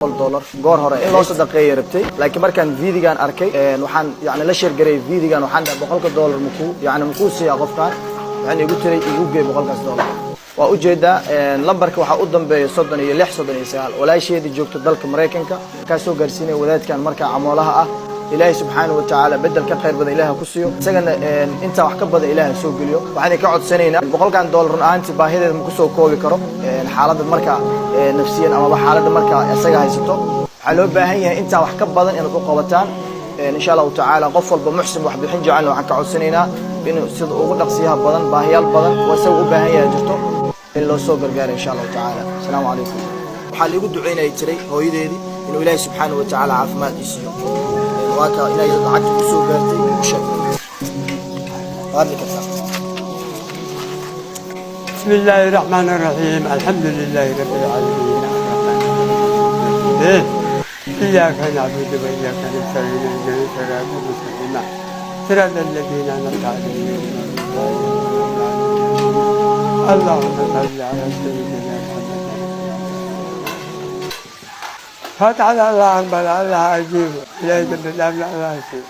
$100 goor hore in loo sadaqeeyay rabtay laakiin markaan videogan arkay waxaan yani la share garay videogan waxaan $100 muku siiyaa qofkan waxaan igu tiray igu geey $100 waa u jeedaa lambarka waxa u dambeeyo 36 walaasheedii joogto dalka Mareykanka ka soo gaarsiinay wadaadkan marka amoolaha ah ilaahay subhanahu wa ta'ala bedel ka qayr badan ilaahay ku siiyo isagana inta wax ka badan ilaahay soo geliyo waxaan ka codsanaynaa $100 aanti baahideeda ma ku soo koobi karo xaaladda marka nafsiyan ama xaaladda marka isaga haysato waxa loo baahan yahay inta wax ka badan inaad u qabataan insha Allah ta'ala qof walba muxsin wax bixin jecel waxaan ka codsanaynaa inuu sida ugu dhaqsiyaha badan baahiyaal badan waxa uu u baahan yahay jirto in loo soo gargaaro insha Allah ta'ala assalamu alaykum waxa liigu duceynay jiray hooyadeedii inuu ilaahay subhanahu wa ta'ala caafimaad siiyo واكا إلى يضعك بسوبرتي وشيء هذا كذا بسم الله الرحمن الرحيم الحمد لله رب العالمين الرحمن الرحيم إياك نعبد وإياك نستعين اهدنا الصراط المستقيم صراط الذين أنعمت عليهم اللهم صل على سيدنا محمد فات على الله بل الله عجيب إلهي بالله الله عجيب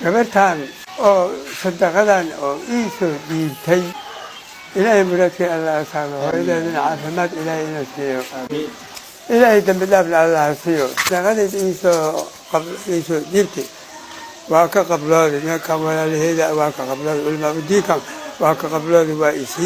قبرتان أو صدقان أو إيسو دينتي إلهي مرتك الله سامه وإلهي من عافمات إلهي نسيه إلهي بالله الله عجيب صدقان إيسو قبل إيسو دينتي واكا قبلاني ما كان ولا لهذا واكا قبلاني والما بديكم واكا قبلاني وإيسي